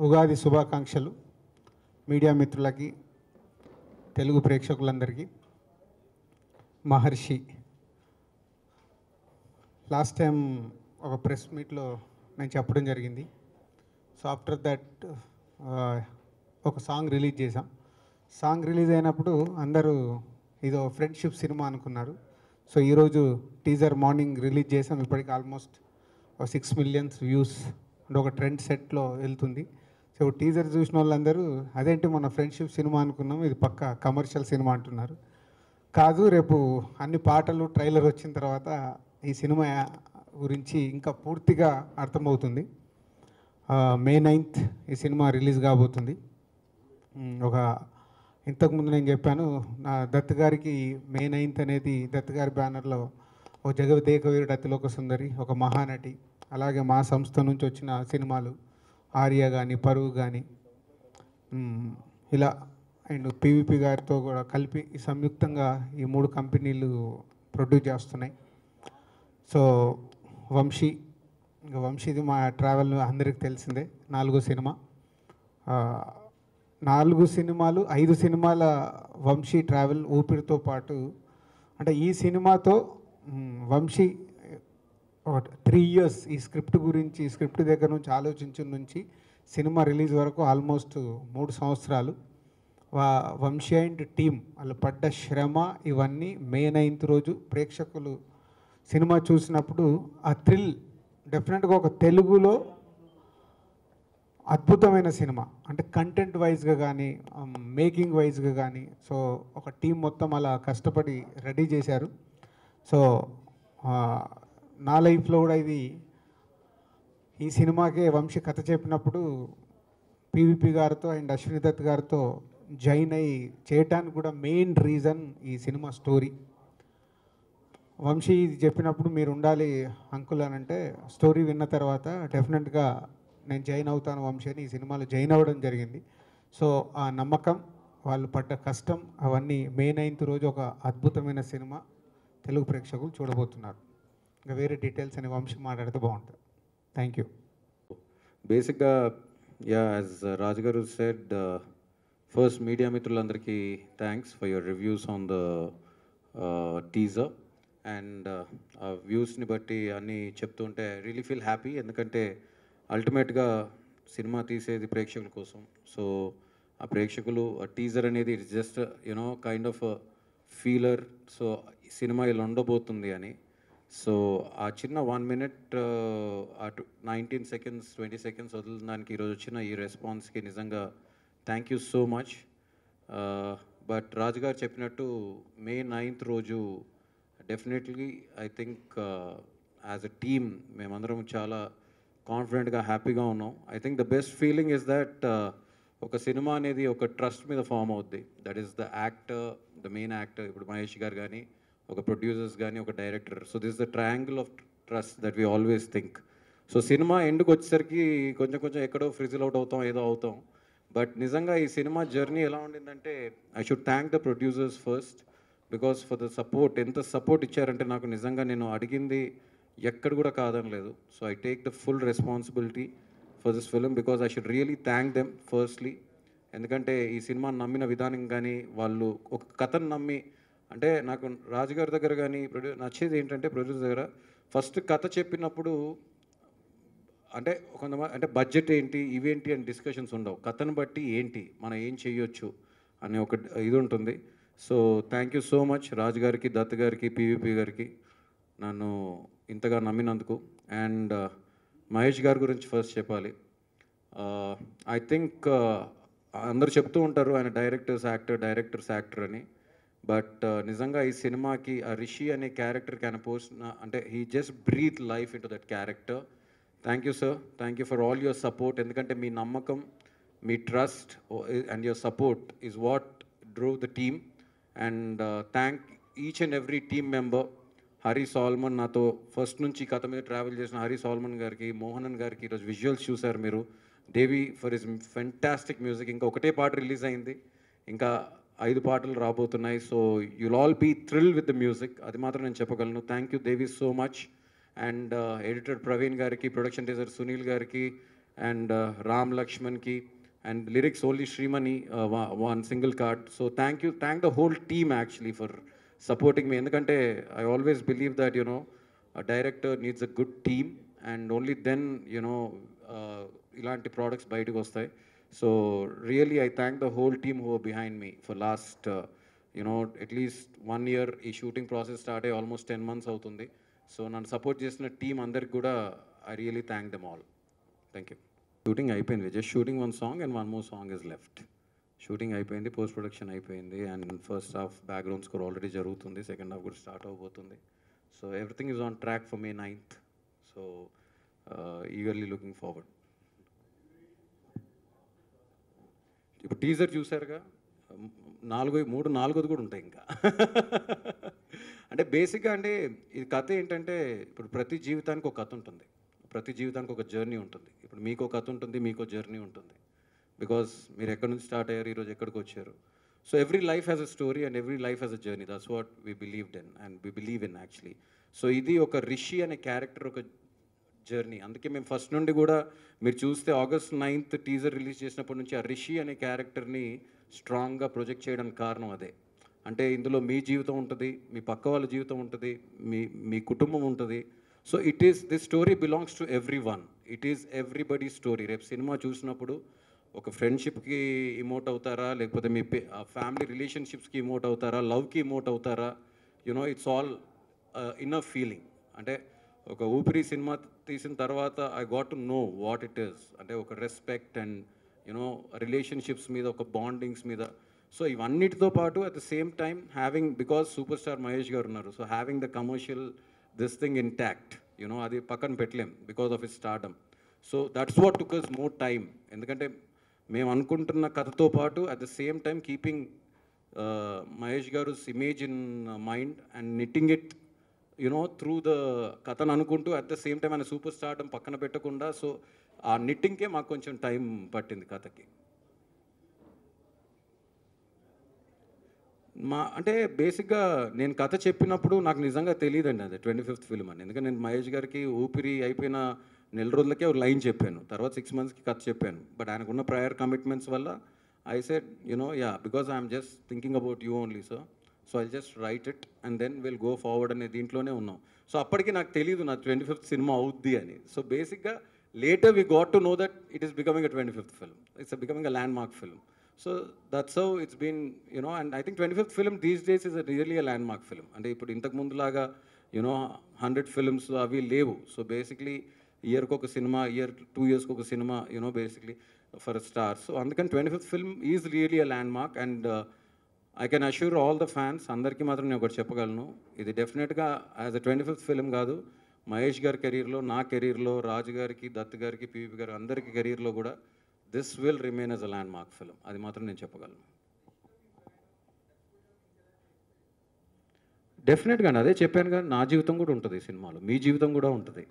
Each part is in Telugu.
ఉగాది శుభాకాంక్షలు మీడియా మిత్రులకి, తెలుగు ప్రేక్షకులందరికీ. మహర్షి లాస్ట్ టైం ఒక ప్రెస్ మీట్లో నేను చెప్పడం జరిగింది. సో ఆఫ్టర్ దట్ ఒక సాంగ్ రిలీజ్ చేసాం. సాంగ్ రిలీజ్ అయినప్పుడు అందరూ ఇదో ఫ్రెండ్షిప్ సినిమా అనుకున్నారు. సో ఈరోజు టీజర్ మార్నింగ్ రిలీజ్ చేసాం. ఇప్పటికి ఆల్మోస్ట్ 6 million వ్యూస్ అంటే ఒక ట్రెండ్ సెట్లో వెళ్తుంది. సో టీజర్ చూసిన వాళ్ళందరూ అదేంటి మన ఫ్రెండ్షిప్ సినిమా అనుకున్నాం, ఇది పక్క కమర్షియల్ సినిమా అంటున్నారు. కాదు, రేపు అన్ని పాటలు ట్రైలర్ వచ్చిన తర్వాత ఈ సినిమా గురించి ఇంకా పూర్తిగా అర్థమవుతుంది. May 9th ఈ సినిమా రిలీజ్ కాబోతుంది. ఒక ఇంతకుముందు నేను చెప్పాను, నా దత్ గారికి May 9th అనేది దత్ గారి బ్యానర్లో ఒక జగదేక వీరుడు అతిలోక సుందరి, ఒక మహానటి, అలాగే మా సంస్థ నుంచి వచ్చిన సినిమాలు ఆర్య కానీ, పరువు కానీ, ఇలా అండ్ పీవీపీ గారితో కూడా కలిపి సంయుక్తంగా ఈ 3 కంపెనీలు ప్రొడ్యూస్ చేస్తున్నాయి. సో వంశీది మా ట్రావెల్ అందరికీ తెలిసిందే. 4వ సినిమా, 4 సినిమాలు 5 సినిమాల వంశీ ట్రావెల్ ఊపిరితో పాటు, అంటే ఈ సినిమాతో వంశీ 3 years ఈ స్క్రిప్ట్ గురించి, స్క్రిప్ట్ దగ్గర నుంచి ఆలోచించిన నుంచి సినిమా రిలీజ్ వరకు ఆల్మోస్ట్ 3 సంవత్సరాలు. వంశీ అండ్ టీమ్ వాళ్ళు పడ్డ శ్రమ ఇవన్నీ May 9th రోజు ప్రేక్షకులు సినిమా చూసినప్పుడు ఆ థ్రిల్ డెఫినెట్గా ఒక తెలుగులో అద్భుతమైన సినిమా, అంటే కంటెంట్ వైజ్గా కానీ, మేకింగ్ వైజ్గా కానీ. సో ఒక టీం మొత్తం అలా కష్టపడి రెడీ చేశారు. సో నా లైఫ్లో కూడా ఈ సినిమాకే వంశీ కథ చెప్పినప్పుడు పీవీపీ గారితో అండ్ అశ్విని దత్ గారితో జాయిన్ అయ్యి చేయటానికి కూడా మెయిన్ రీజన్ ఈ సినిమా స్టోరీ. వంశీ ఇది చెప్పినప్పుడు మీరు ఉండాలి అంకుల్ అని అంటే, స్టోరీ విన్న తర్వాత డెఫినెట్గా నేను జాయిన్ అవుతాను వంశీ అని ఈ సినిమాలో జాయిన్ అవ్వడం జరిగింది. సో ఆ నమ్మకం, వాళ్ళు పడ్డ కష్టం అవన్నీ May 9th రోజు ఒక అద్భుతమైన సినిమా తెలుగు ప్రేక్షకులు చూడబోతున్నారు. ఇంకా వేరే డీటెయిల్స్ అని వంశీ మాట్లాడితే బాగుంటుంది. Thank you. బేసిక్గా యాజ్ రాజు గారు సెడ్, ఫస్ట్ మీడియా మిత్రులందరికీ thanks for your reviews on the teaser. And ఆ వ్యూస్ని బట్టి అన్నీ చెప్తుంటే రియలీ ఫీల్ హ్యాపీ, ఎందుకంటే అల్టిమేట్గా సినిమా తీసేది ప్రేక్షకుల కోసం. సో ఆ ప్రేక్షకులు ఆ టీజర్ అనేది it's just kind of ఫీలర్. So cinema ఇలా ఉండబోతుంది అని. సో ఆ చిన్న 1 minute 19 seconds 20 seconds వదిలిన ఈరోజు వచ్చిన ఈ రెస్పాన్స్కి నిజంగా thank you so much. But రాజుగారు చెప్పినట్టు May 9th రోజు definitely I think as a team మేమందరం చాలా కాన్ఫిడెంట్గా హ్యాపీగా ఉన్నాం. I think the best feeling is that ఒక సినిమా అనేది ఒక ట్రస్ట్ మీద ఫామ్ అవుద్ది. That is the actor, the main actor, ఇప్పుడు మహేష్ గారు కానీ, ఒక ప్రొడ్యూసర్స్ కానీ, ఒక director. So this the triangle of trust that we always think. So cinema ఎండ్కి వచ్చేసరికి కొంచెం ఎక్కడో ఫ్రిజిల్ అవుట్ అవుతాం, ఏదో అవుతాం. బట్ నిజంగా ఈ సినిమా జర్నీ ఎలా ఉండిందంటే, I should thank the producers first, because for the support. ఎంత సపోర్ట్ ఇచ్చారంటే నాకు నిజంగా నేను అడిగింది ఎక్కడ కూడా కాదనలేదు. So I take the full responsibility for this film, because I should really thank them firstly. ఎందుకంటే ఈ సినిమాని నమ్మిన విధానం కానీ, వాళ్ళు ఒక కథను నమ్మి, అంటే నాకు రాజుగారి దగ్గర కానీ నచ్చేది ఏంటంటే ప్రొడ్యూసర్ దగ్గర ఫస్ట్ కథ చెప్పినప్పుడు అంటే కొంతమంది అంటే బడ్జెట్ ఏంటి, ఇవేంటి అని డిస్కషన్స్ ఉండవు. కథను బట్టి ఏంటి మనం ఏం చేయొచ్చు అనే ఒక ఇది ఉంటుంది. So thank you so much రాజుగారికి, దత్ గారికి, పీవీపీ గారికి నన్ను ఇంతగా నమ్మినందుకు. అండ్ మహేష్ గారి గురించి ఫస్ట్ చెప్పాలి. ఐ థింక్ అందరూ చెప్తూ ఉంటారు ఆయన డైరెక్టర్స్ యాక్టర్ అని. బట్ నిజంగా ఈ సినిమాకి ఆ రిషి అనే క్యారెక్టర్కి ఆయన పోసిన, అంటే he just breathe life into that character. Thank you sir, thank you for all your support. ఎందుకంటే మీ నమ్మకం, మీ trust and your support is what drove the team. And thank each and every team member. Hari Solomon, నాతో ఫస్ట్ నుంచి కథ మీద ట్రావెల్ చేసిన హరి సాల్మన్ గారికి, మోహనన్ గారికి, ఈరోజు విజువల్స్ చూశారు మీరు. Devi for his fantastic music. ఇంకా ఒకటే పాట రిలీజ్ అయింది, ఇంకా 5 పాటలు రాబోతున్నాయి. So you'll all be thrill with the music, అది మాత్రం నేను చెప్పగలను. Thank you Devi so much. And editor Praveen గారికి, ప్రొడక్షన్ డిజైనర్ సునీల్ గారికి, and Ram Lakshman-ki, and lyrics only Srimani, one single card. So thank the whole team actually for supporting me. Endukante I always believe that, you know, a director needs a good team, and only then, you know, ilanti products bayatiki vastayi. So really I thank the whole team who are behind me for last, you know, at least 1 year. ఈ షూటింగ్ ప్రాసెస్ స్టార్ట్ అయ్యి ఆల్మోస్ట్ 10 months అవుతుంది. సో నన్ను సపోర్ట్ చేసిన టీం అందరికి కూడా I really thank them all. Thank you. Shooting అయిపోయింది, just shooting 1 song and 1 more song is left. Shooting అయిపోయింది, పోస్ట్ ప్రొడక్షన్ అయిపోయింది, and first half background score already జరుగుతుంది, సెకండ్ హాఫ్ కూడా స్టార్ట్ అవబోతుంది. So everything is on track for May 9th. So eagerly looking forward. ఇప్పుడు టీజర్ చూసారుగా, 4th కూడా ఉంటాయి ఇంకా. అంటే బేసిక్గా అంటే ఇది కథ ఏంటంటే, ఇప్పుడు ప్రతి జీవితానికి ఒక కథ ఉంటుంది, ప్రతి జీవితానికి ఒక జర్నీ ఉంటుంది. ఇప్పుడు మీకు కథ ఉంటుంది, మీకు జర్నీ ఉంటుంది, బికాస్ మీరు ఎక్కడి నుంచి స్టార్ట్ అయ్యారు, ఈరోజు ఎక్కడికి వచ్చారు. So every life has a story and every life has a journey. That's what we believed in and we believe in actually. So ఇది ఒక రిషి అనే క్యారెక్టర్ ఒక జర్నీ. అందుకే మేము ఫస్ట్ నుండి కూడా మీరు చూస్తే August 9th టీజర్ రిలీజ్ చేసినప్పటి నుంచి ఆ రిషి అనే క్యారెక్టర్ని స్ట్రాంగ్గా ప్రొజెక్ట్ చేయడానికి కారణం అదే. అంటే ఇందులో మీ జీవితం ఉంటుంది, మీ పక్క వాళ్ళ జీవితం ఉంటుంది, మీ కుటుంబం ఉంటుంది. So this story belongs to every one. It is everybody story. రేపు సినిమా చూసినప్పుడు ఒక ఫ్రెండ్షిప్కి ఇమోట్ అవుతారా, లేకపోతే మీ ఫ్యామిలీ రిలేషన్షిప్స్కి ఇమోట్ అవుతారా, లవ్కి ఇమోట్ అవుతారా, you know it's all inner feeling. అంటే ఒక ఊపిరి సినిమా తీసిన తర్వాత I got to know what it is. అంటే ఒక రెస్పెక్ట్ అండ్ యునో రిలేషన్షిప్స్ మీద, ఒక బాండింగ్స్ మీద. సో ఇవన్నిటితో పాటు at the same time having, because super star Mahesh garu ఉన్నారు, so having the commercial this thing intact, you know అది పక్కన పెట్టలేం because of his stardom. So that's what took us more time. ఎందుకంటే మేము అనుకుంటున్న కథతో పాటు at the same time keeping Mahesh garu image in mind and knitting it you know through the కథను అనుకుంటూ అట్ ద సేమ్ టైం ఆయన సూపర్ స్టార్డమ్ పక్కన పెట్టకుండా. సో ఆ నిట్టింగ్కే మాకు కొంచెం టైం పట్టింది కథకి. అంటే బేసిక్గా నేను కథ చెప్పినప్పుడు నాకు నిజంగా తెలియదండి అది 25th ఫిల్మ్ అని. ఎందుకంటే నేను మహేష్ గారికి ఊపిరి అయిపోయిన 4 రోజులకే ఒక లైన్ చెప్పాను, తర్వాత 6 monthsకి కథ చెప్పాను. బట్ ఆయనకున్న ప్రయర్ కమిట్మెంట్స్ వల్ల I said you know because I'm just thinking about you only sir, so I just write it and then will go forward అనే దీంట్లోనే ఉన్నాం. సో అప్పటికి నాకు తెలియదు నా 25th సినిమా అవుద్ది అని. సో బేసిక్గా later we got to know that it is becoming a 25th film. It's becoming a land mark film. So that's how it's been, you know, and I think 25th film these days is really a landmark film. And ఇప్పుడు ఇంతకు ముందు లాగా 100 films అవి లేవు. సో బేసిక్లీ ఇయర్కి ఒక సినిమా, 2 yearsకి ఒక సినిమా, బేసిక్లీ ఫర్ స్టార్. సో అందుకని 25th film is really a landmark. And I can assure all the fans, అందరికీ మాత్రం నేను ఒకటి చెప్పగలను, ఇది డెఫినెట్గా యాజ్ అ 25th ఫిల్మ్ కాదు, మహేష్ గారి కెరీర్లో, నా కెరీర్లో, రాజు గారికి, దత్ గారికి, పివి గారు అందరికీ కెరీర్లో కూడా this will remain as a land mark film. అది మాత్రం నేను చెప్పగలను. డెఫినెట్గా అండి, అదే చెప్పాను కానీ నా జీవితం కూడా ఉంటుంది ఈ సినిమాలో, మీ జీవితం కూడా ఉంటుంది.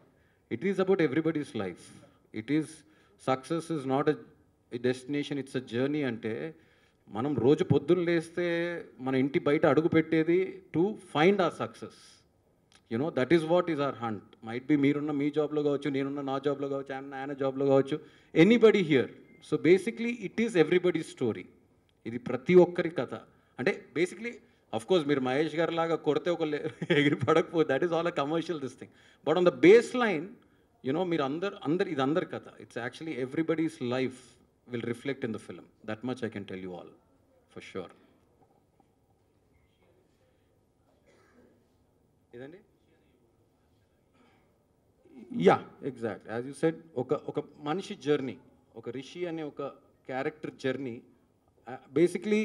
It is about everybody's life. It is success is not a destination, it's a journey. అంటే మనం రోజు పొద్దున్న లేస్తే మన ఇంటి బయట అడుగు పెట్టేది to find our success. That is what is our hunt. Might be మీరున్న మీ జాబ్లో కావచ్చు, నేనున్న నా జాబ్లో కావచ్చు, ఆయన జాబ్లో కావచ్చు, anybody here. So basically it is everybody story. ఇది ప్రతి ఒక్కరి కథ. అంటే బేసిక్లీ అఫ్ కోర్స్ మీరు మహేష్ గారి లాగా కొడితే ఒక ఎగిరి పడకపోతే that is all a commercial this thing. But on the base line మీరు ఇది అందరి కథ. It's actually everybody's life will reflect in the film. That much I can tell you all for sure. ఇదండి, yeah exact as you said, ఒక మనిషి జర్నీ, ఒక రిషి అనే ఒక క్యారెక్టర్ జర్నీ. బేసిక్లీ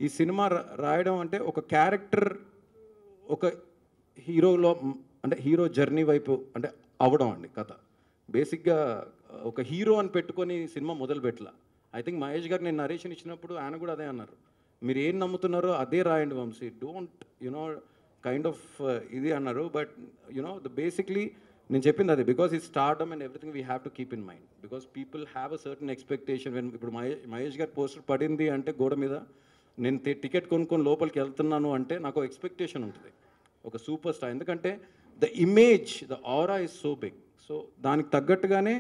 ఈ సినిమా రాయడం అంటే ఒక క్యారెక్టర్ ఒక హీరోలో, అంటే హీరో జర్నీ వైపు అంటే అవడం అండి కథ. బేసిక్గా ఒక హీరో అని పెట్టుకొని సినిమా మొదలు పెట్టలా. ఐ థింక్ మహేష్ గారు నేను నరేషన్ ఇచ్చినప్పుడు ఆయన కూడా అదే అన్నారు, మీరు ఏం నమ్ముతున్నారో అదే రాయండి వంశీ, డోంట్ కైండ్ ఆఫ్ ఇది అన్నారు. బట్ ద బేసిక్లీ నేను చెప్పింది అది, బికాస్ ఈ stardom and everything we have to keep in mind, because people have a certain expectation. ఇప్పుడు మహేష్ గారి పోస్టర్ పడింది అంటే గోడ మీద, నేను టికెట్ కొనుక్కొని లోపలికి వెళ్తున్నాను అంటే నాకు ఎక్స్పెక్టేషన్ ఉంటుంది ఒక సూపర్ స్టార్. ఎందుకంటే the image, the aura is so big. So దానికి తగ్గట్టుగానే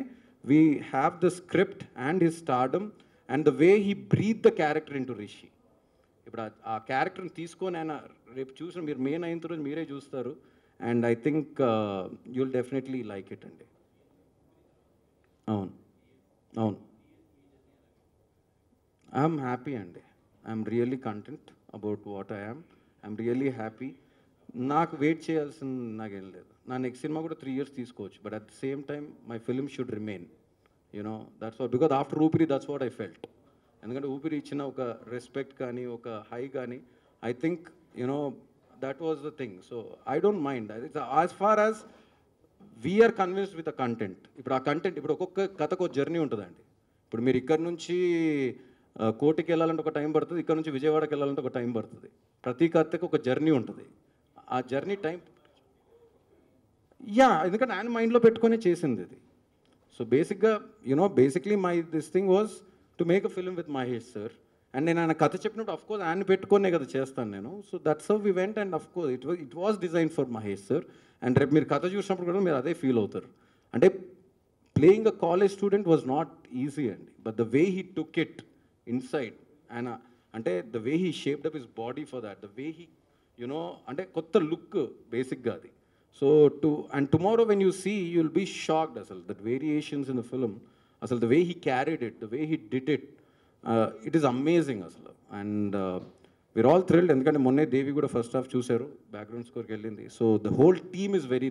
we have the script and his stardom and the way he breathed the character into Rishi. ఇప్పుడు ఆ క్యారెక్టర్ని తీసుకొని ఆయన రేపు చూసిన మీరు మెయిన్ అయిన తర్వాత మీరే చూస్తారు. And I think you'll definitely like it అండి. అవును అవును, ఐఎమ్ హ్యాపీ అండి. I'm really content about what I'm really happy. నాకు వెయిట్ చేయాల్సిన నాకేం లేదు. నా నెక్స్ట్ సినిమా కూడా 3 years తీసుకోవచ్చు, but at the same time my film should remain, you know that's what, because after Oopiri that's what I felt. ఎందుకంటే ఊపిరి ఇచ్చిన ఒక రెస్పెక్ట్ కానీ ఒక హై కానీ I think you know that was the thing. So I don't mind as far as we're convinced with the content. ఇప్పుడు ఆ కంటెంట్, ఇప్పుడు ఒక్కొక్క కథకు ఒక జర్నీ ఉంటుందండి. ఇప్పుడు మీరు ఇక్కడ నుంచి కోటికి వెళ్ళాలంటే ఒక టైం పడుతుంది, ఇక్కడ నుంచి విజయవాడకి వెళ్ళాలంటే ఒక టైం పడుతుంది. ప్రతి కథకు ఒక జర్నీ ఉంటుంది. ఆ జర్నీ టైం ఎందుకంటే ఆయన మైండ్లో పెట్టుకొని చేసింది ఇది. సో బేసిక్గా basically my this thing was to make a film with Mahesh sir. And నేను ఆయన కథ చెప్పినప్పుడు అఫ్కోర్స్ ఆయన పెట్టుకునే కదా చేస్తాను నేను. So that's how we went and of course it was design for Mahesh sir. And రేపు మీరు కథ చూసినప్పుడు కూడా మీరు అదే ఫీల్ అవుతారు. అంటే playing a college student was not easy అండి, but the way he took it inside, ఆయన అంటే the way he shaped up his body for that, the way he అంటే కొత్త లుక్ బేసిక్గా అది. So and tomorrow when you see you will be shocked అసలు that variations in the film, అసలు the way he carried it, the way he did it, it is amazing అసలు. అండ్ వీఆర్ ఆల్ థ్రిల్డ్, ఎందుకంటే మొన్నే దేవి కూడా ఫస్ట్ హాఫ్ చూశారు, బ్యాక్గ్రౌండ్ స్కోర్కి వెళ్ళింది. So the whole team is very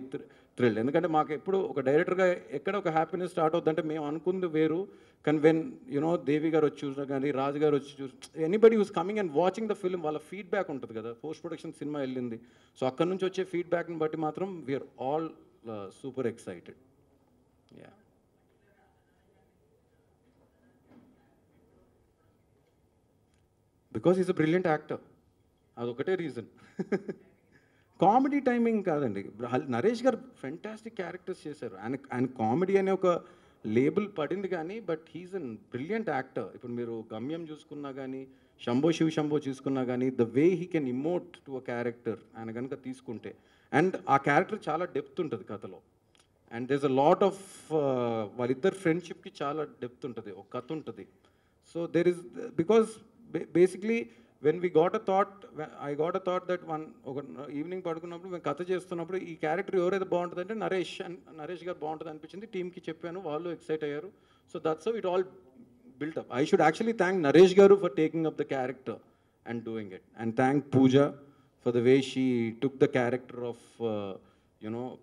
thrilled. ఎందుకంటే మాకు ఎప్పుడు ఒక డైరెక్టర్గా ఎక్కడ ఒక హ్యాపీనెస్ స్టార్ట్ అవుతుందంటే మేము అనుకుంది వేరు, కానీ వెన్ దేవి గారు వచ్చి చూసినా కానీ రాజు గారు వచ్చి చూసి anybody who's coming and watching the film, వాళ్ళ ఫీడ్బ్యాక్ ఉంటుంది కదా, పోస్ట్ ప్రొడక్షన్ సినిమా వెళ్ళింది. సో అక్కడ నుంచి వచ్చే ఫీడ్బ్యాక్ని బట్టి మాత్రం we're all super excited. Yeah, because is a brilliant actor, అదొకటే రీజన్. కామెడీ టైమింగ్ కాదండి, నరేష్ గారు ఫెంటాస్టిక్ క్యారెక్టర్స్ చేశారు. ఆయన కామెడీ అనే ఒక లేబుల్ పడింది కానీ, but he's an brilliant actor. ఇప్పుడు మీరు గమ్యం చూసుకున్నా కానీ, శంభో శివ శంభో చూసుకున్నా కానీ, the way he can emote to a character ఆయన కనుక తీసుకుంటే, అండ్ ఆ క్యారెక్టర్ చాలా డెప్త్ ఉంటుంది కథలో. And there is a lot of వాళ్ళిద్దరు ఫ్రెండ్షిప్కి చాలా డెప్త్ ఉంటుంది, ఒక కథ ఉంటుంది. So there is because basically when we got a thought, I got a thought that ఒక ఈవినింగ్ పడుకున్నప్పుడు మేము కథ చేస్తున్నప్పుడు ఈ క్యారెక్టర్ ఎవరైతే బాగుంటుంది అంటే నరేష్ గారు బాగుంటుంది అనిపించింది. టీమ్కి చెప్పాను, వాళ్ళు ఎక్సైట్ అయ్యారు. So that's how it all built up. I should actually thank Naresh Garu for taking up the character and doing it, and thank Pooja for the way she took the character of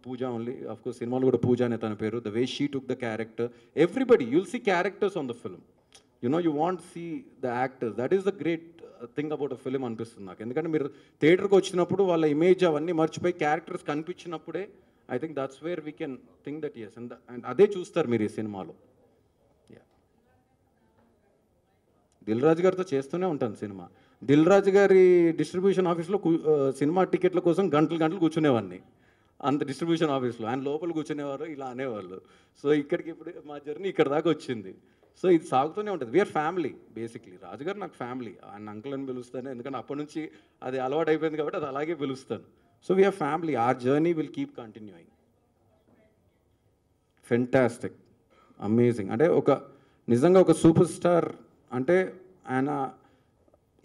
Pooja only. Of course, cinema lo kuda Pooja ne tana peru. The way she took the character, everybody, you'll see characters on the film. You won't see the actors. That is the great thing about a film అనిపిస్తుంది నాకు. ఎందుకంటే మీరు థియేటర్కి వచ్చినప్పుడు వాళ్ళ ఇమేజ్ అవన్నీ మర్చిపోయి క్యారెక్టర్స్ కనిపించినప్పుడే I think that's where we can think that yes, and అదే చూస్తారు మీరు ఈ సినిమాలో. దిల్ రాజు గారితో చేస్తూనే ఉంటాను సినిమా. దిల్ రాజు గారి డిస్ట్రిబ్యూషన్ ఆఫీస్లో సినిమా టికెట్ల కోసం గంటలు కూర్చునేవాడిని, అంత డిస్ట్రిబ్యూషన్ ఆఫీస్లో. ఆయన లోపల కూర్చునేవారు, ఇలా అనేవాళ్ళు. సో ఇక్కడికి ఇప్పుడు మా జర్నీ ఇక్కడ దాకా వచ్చింది. సో ఇది సాగుతూనే ఉంటుంది. We're family basically. రాజుగారు నాకు ఫ్యామిలీ, ఆయన అంకుల్ అని పిలుస్తాను, ఎందుకంటే అప్పటి నుంచి అది అలవాటు అయిపోయింది కాబట్టి అది అలాగే పిలుస్తాను. So we're family, our journey will keep continuing. Fantastic, amazing. అంటే నిజంగా ఒక సూపర్ స్టార్ అంటే ఆయన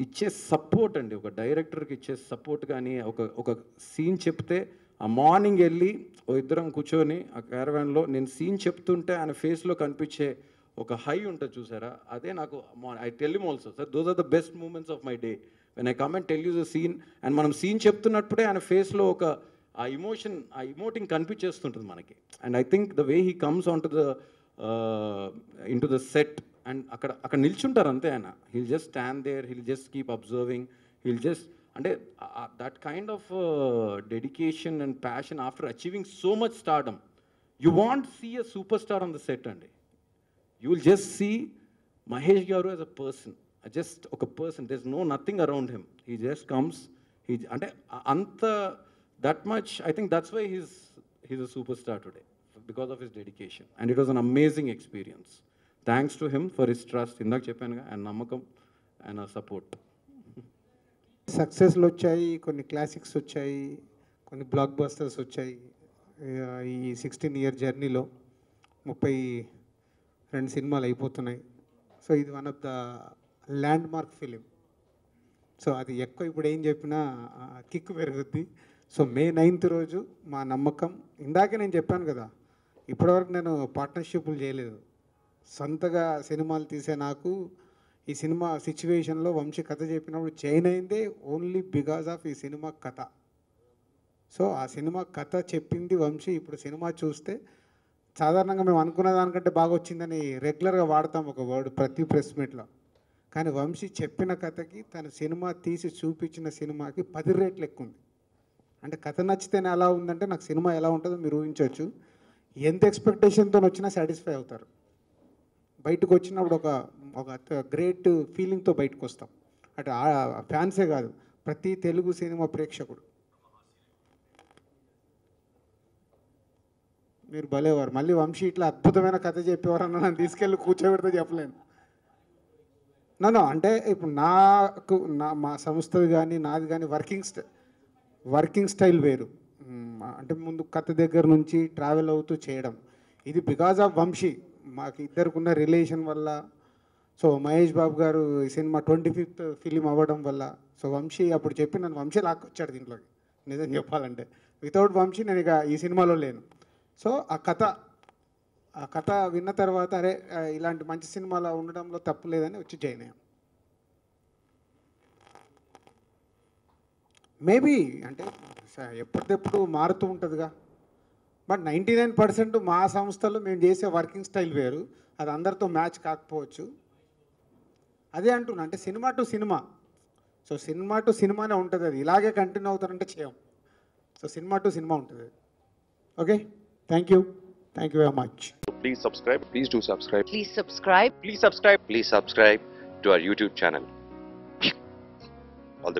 ఇచ్చే సపోర్ట్ అండి, ఒక డైరెక్టర్కి ఇచ్చే సపోర్ట్. కానీ ఒక సీన్ చెప్తే ఆ మార్నింగ్ వెళ్ళి ఇద్దరం కూర్చొని ఆ క్యారవాన్లో నేను సీన్ చెప్తుంటే ఆయన ఫేస్లో కనిపించే ఒక హై ఉంటుంది చూసారా, అదే నాకు. I tell him also, sir those are the best moments of my day when I come and tell you the scene. And మనం సీన్ చెప్తున్నప్పుడే ఆయన ఫేస్లో ఆ ఇమోటింగ్ కనిపించేస్తుంటుంది మనకి. And I think the way he comes on to the into the set, and అక్కడ నిల్చుంటారు అంతే ఆయన. He'll just stand there, he'll just keep observing, he'll just అంటే that kind of dedication and passion after achieving so much stardom. You won't see a super star on the set అండి. You will just see Mahesh garu as a person, just ఒక person. There is nothing around him, he just comes. అంటే అంత that much, I think that's why he's a super star today, because of his dedication. And it was an amazing experience. Thanks to him for his trust. ఇందాక చెప్పానుగా, ఆయన నమ్మకం, ఆయన సపోర్ట్. సక్సెస్లు వచ్చాయి, కొన్ని క్లాసిక్స్ వచ్చాయి, కొన్ని బ్లాక్ బస్టర్స్ వచ్చాయి. ఈ 16 year జర్నీలో 30 2 సినిమాలు అయిపోతున్నాయి. సో ఇది one of the land mark film. So అది ఎక్కువ ఇప్పుడు ఏం చెప్పినా కిక్ పెరుగుద్ది. సో మే 9th రోజు మా నమ్మకం, ఇందాకే నేను చెప్పాను కదా, ఇప్పటివరకు నేను పార్ట్నర్షిప్లు చేయలేదు. సొంతగా సినిమాలు తీసే నాకు ఈ సినిమా సిచ్యువేషన్లో వంశీ కథ చెప్పినప్పుడు చైన్ అయిందే ఓన్లీ బికాజ్ ఆఫ్ ఈ సినిమా కథ. సో ఆ సినిమా కథ చెప్పింది వంశీ. ఇప్పుడు సినిమా చూస్తే సాధారణంగా మేము అనుకున్న దానికంటే బాగా వచ్చిందని రెగ్యులర్గా వాడతాం ఒక వర్డ్ ప్రతి ప్రెస్ మీట్లో. కానీ వంశీ చెప్పిన కథకి తన సినిమా తీసి చూపించిన సినిమాకి 10 రెట్లు ఎక్కువ ఉంది. అంటే కథ నచ్చితేనే అలా ఉందంటే నాకు సినిమా ఎలా ఉంటుందో మీరు ఊహించవచ్చు. ఎంత ఎక్స్పెక్టేషన్తో వచ్చినా సాటిస్ఫై అవుతారు. బయటకు వచ్చినప్పుడు ఒక గ్రేట్ ఫీలింగ్తో బయటకు వస్తాం. అంటే ఫ్యాన్సే కాదు, ప్రతి తెలుగు సినిమా ప్రేక్షకుడు. మీరు భలేవారు. మళ్ళీ వంశీ ఇట్లా అద్భుతమైన కథ చెప్పేవారన్న నన్ను తీసుకెళ్ళి కూర్చోబెడితే చెప్పలేను. నన్ను అంటే ఇప్పుడు మా సంస్థది కానీ నాది కానీ వర్కింగ్ స్టైల్ వేరు. అంటే ముందు కథ దగ్గర నుంచి ట్రావెల్ అవుతూ చేయడం. ఇది బికాజ్ ఆఫ్ వంశీ. మాకు ఇద్దరుకున్న రిలేషన్ వల్ల, సో మహేష్ బాబు గారు ఈ సినిమా 25th ఫిలిం అవ్వడం వల్ల, సో వంశీ అప్పుడు చెప్పి నన్ను వంశీ లాక్కొచ్చాడు దీంట్లోకి. నిజం చెప్పాలంటే వితౌట్ వంశీ నేను ఇక ఈ సినిమాలో లేను. సో ఆ కథ విన్న తర్వాత అరే ఇలాంటి మంచి సినిమాలో ఉండడంలో తప్పు లేదని వచ్చి జాయిన్ అయ్యాం. మేబీ అంటే ఎప్పటికప్పుడు మారుతూ ఉంటుందిగా. బట్ 99% మా సంస్థలో మేము చేసే వర్కింగ్ స్టైల్ వేరు. అది అందరితో మ్యాచ్ కాకపోవచ్చు. అదే అంటున్నా, అంటే cinema to cinema. So cinema to సినిమానే ఉంటుంది. అది ఇలాగే కంటిన్యూ అవుతారంటే చేయం. సో సినిమా టు సినిమా ఉంటుంది. Okay, thank you very much. Please subscribe. Please do subscribe. Please subscribe. Please subscribe. Please subscribe to our YouTube channel.